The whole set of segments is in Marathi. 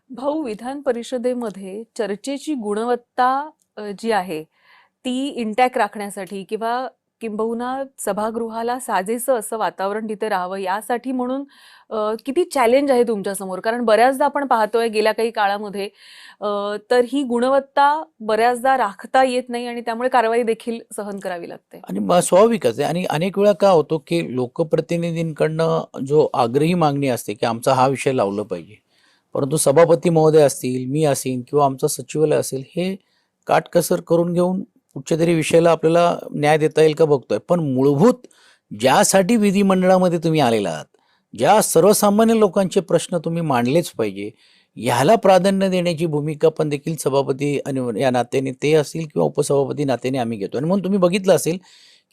भाऊ, विधान परिषदेमध्ये चर्चेची गुणवत्ता जी आहे ती इंटॅक्ट राखण्यासाठी किंवा किंबहुना सभागृहाला साजेसं असं वातावरण तिथे राहावं यासाठी म्हणून किती चॅलेंज आहे तुमच्या समोर? कारण बऱ्याचदा आपण पाहतोय गेल्या काही काळामध्ये तर ही गुणवत्ता बऱ्याचदा राखता येत नाही आणि त्यामुळे कारवाई देखील सहन करावी लागते. आणि स्वाभाविकच आहे. आणि अनेक वेळा काय होतो की लोकप्रतिनिधींकडनं जो आग्रही मागणी असते की आमचा हा विषय लावला पाहिजे, परंतु सभापती महोदय असतील, मी असेन किंवा आमचं सचिवालय असेल, हे काटकसर करून घेऊन कुठच्यातरी विषयाला आपल्याला न्याय देता येईल का बघतोय. पण मूलभूत ज्यासाठी विधिमंडळामध्ये तुम्ही आलेला आहात, ज्या सर्वसामान्य लोकांचे प्रश्न तुम्ही मांडलेच पाहिजे, ह्याला प्राधान्य देण्याची भूमिका पण देखील सभापती आणि या नात्याने ते असतील किंवा उपसभापती नात्याने आम्ही घेतो. आणि म्हणून तुम्ही बघितलं असेल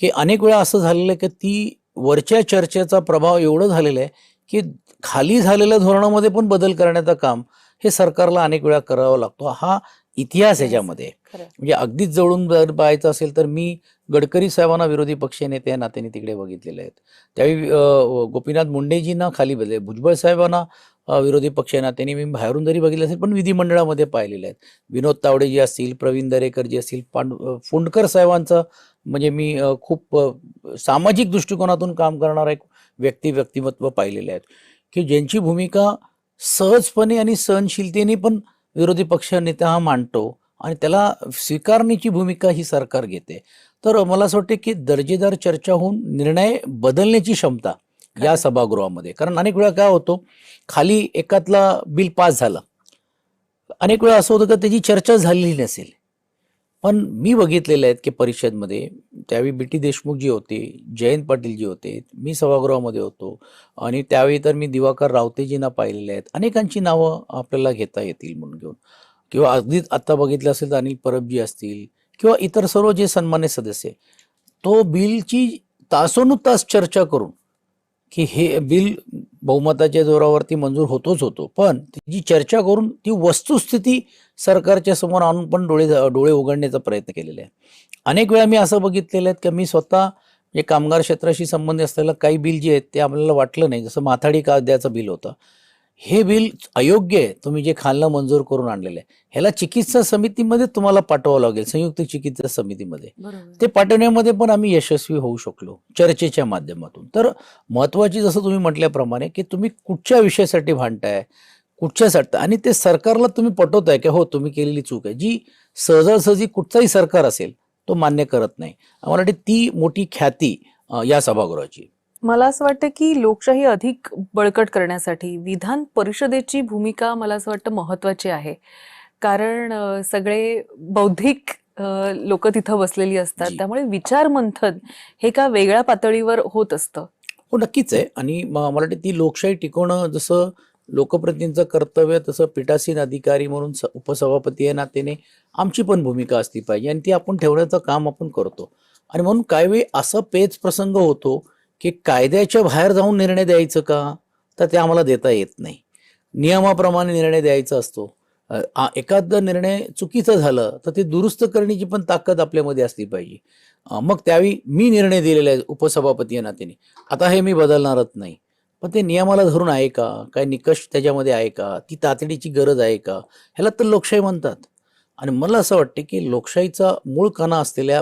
की अनेक वेळा असं झालेलं आहे की ती वरच्या चर्चेचा प्रभाव एवढं झालेला आहे की खाली झालेल्या धोरणामध्ये पण बदल करण्याचं काम हे सरकारला अनेक वेळा करावा लागतो. हा इतिहास ह्याच्यामध्ये म्हणजे अगदीच जवळून जर पाहायचं असेल तर मी गडकरी साहेबांना विरोधी पक्ष नेते या नात्याने तिकडे बघितलेले आहेत. त्यावेळी गोपीनाथ मुंडेजींना खाली बदले, भुजबळ साहेबांना विरोधी पक्ष नात्याने मी बाहेरून जरी बघितलं असेल पण विधिमंडळामध्ये पाहिलेले आहेत. विनोद तावडे जी असतील, प्रवीण दरेकर जी असतील, फुंडकर साहेबांचं म्हणजे मी खूप सामाजिक दृष्टिकोनातून काम करणारा एक व्यक्तिमत्व पाहिलेले आहेत की ज्यांची भूमिका सहजपणे आणि सहनशीलतेने पण विरोधी पक्ष नेता हा मांडतो आणि त्याला स्वीकारण्याची भूमिका ही सरकार घेते. तर मला असं वाटतं की दर्जेदार चर्चा होऊन निर्णय बदलण्याची क्षमता या सभागृहामध्ये, कारण अनेक वेळा काय होतो खाली एकातला बिल पास झालं, अनेक वेळा असं होतं की त्याची चर्चा झालेली नसेल. पण मी बघितलेले आहेत की परिषदमध्ये त्यावेळी बी.टी. देशमुख जी होते, जयंत पाटील जी होते, मी सभागृहामध्ये होतो आणि त्यावेळी तर मी दिवाकर रावतेजींना पाहिलेले आहेत. अनेकांची नावं आपल्याला घेता येतील म्हणून घेऊन, किंवा अगदीच आत्ता बघितलं असेल तर अनिल परबजी असतील किंवा इतर सर्व जे सन्मान्य सदस्य, तो बिलची तासोनुतास चर्चा करून की हे बिल बहुमताच्या जोरावरती मंजूर होतोच होतो, पण जी चर्चा करून ती वस्तुस्थिती सरकारच्या समोर आणून पण डोळे उघडण्याचा प्रयत्न केलेला आहे. अनेक वेळा मी असं बघितलेलं आहे की मी स्वतः जे कामगार क्षेत्राशी संबंधित असलेलं काही बिल जे आहेत ते आपल्याला वाटलं नाही, जसं माथाडी कायद्याचं बिल होतं, हे बिल अयोग्य आहे, तुम्ही जे खालनं मंजूर करून आणलेलं आहे, ह्याला चिकित्सा समितीमध्ये तुम्हाला पाठवावं लागेल, संयुक्त चिकित्सा समितीमध्ये. ते पाठवण्यामध्ये पण आम्ही यशस्वी होऊ शकलो चर्चेच्या माध्यमातून. तर महत्वाची जसं तुम्ही म्हटल्याप्रमाणे की तुम्ही कुठच्या विषयासाठी भांडताय, कुठच्यासाठी, आणि ते सरकारला तुम्ही पटवताय की हो तुम्ही केलेली चूक आहे, जी सहजासहजी कुठचाही सरकार असेल तो मान्य करत नाही. आम्हाला वाटते ती मोठी ख्याती या सभागृहाची. मला असं वाटतं की लोकशाही अधिक बळकट करण्यासाठी विधान परिषदेची भूमिका मला असं वाटतं महत्वाची आहे. कारण सगळे बौद्धिक लोक तिथं बसलेली असतात, त्यामुळे विचार मंथन हे का वेगळ्या पातळीवर होत असतं. हो नक्कीच आहे. आणि मला वाटतं ती लोकशाही टिकवणं जसं लोकप्रतिनिधींचं कर्तव्य, तसं पीठासीन अधिकारी म्हणून उपसभापती या नात्याने आमची पण भूमिका असली पाहिजे आणि ती आपण ठेवण्याचं काम आपण करतो. आणि म्हणून काही वेळी असं पेच प्रसंग होतो की कायद्याच्या बाहेर जाऊन निर्णय द्यायचं का, तर ते आम्हाला देता येत नाही. नियमाप्रमाणे निर्णय द्यायचा असतो. एखादा निर्णय चुकीचं झालं तर ते दुरुस्त करण्याची पण ताकद आपल्यामध्ये असली पाहिजे. मग त्यावेळी मी निर्णय दिलेला आहे उपसभापती या नात्याने, आता हे मी बदलणारच नाही, पण ते नियमाला धरून आहे का, काय निकष त्याच्यामध्ये आहे का, ती तातडीची गरज आहे का, ह्याला तर लोकशाही म्हणतात. आणि मला असं वाटतं की लोकशाहीचा मूळ कणा असलेल्या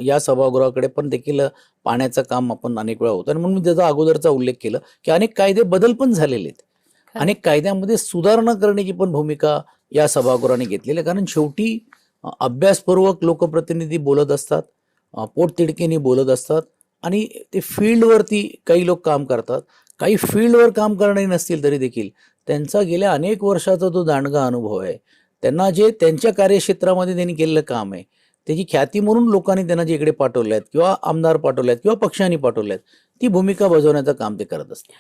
या सभागृहाकडे पण देखील पाहण्याचं काम आपण अनेक वेळा होतं. आणि म्हणून मी त्याचा अगोदरचा उल्लेख केला की अनेक कायदे बदल पण झालेले आहेत, अनेक कायद्यामध्ये सुधारणा करण्याची पण भूमिका या सभागृहाने घेतलेली आहे. कारण शेवटी अभ्यासपूर्वक लोकप्रतिनिधी बोलत असतात, पोटतिडकीने बोलत असतात आणि ते फील्डवरती काही लोक काम करतात, काही फील्डवर काम करणारे नसतील तरी देखील त्यांचा गेल्या अनेक वर्षाचा जो दांडगा अनुभव आहे, त्यांना जे त्यांच्या कार्यक्षेत्रामध्ये त्यांनी केलेलं काम आहे त्याची ख्याती म्हणून लोकांनी त्यांना जे इकडे पाठवले आहेत किंवा आमदार पाठवले आहेत किंवा पक्षांनी पाठवले आहेत, ती भूमिका बजावण्याचं काम ते करत असतात.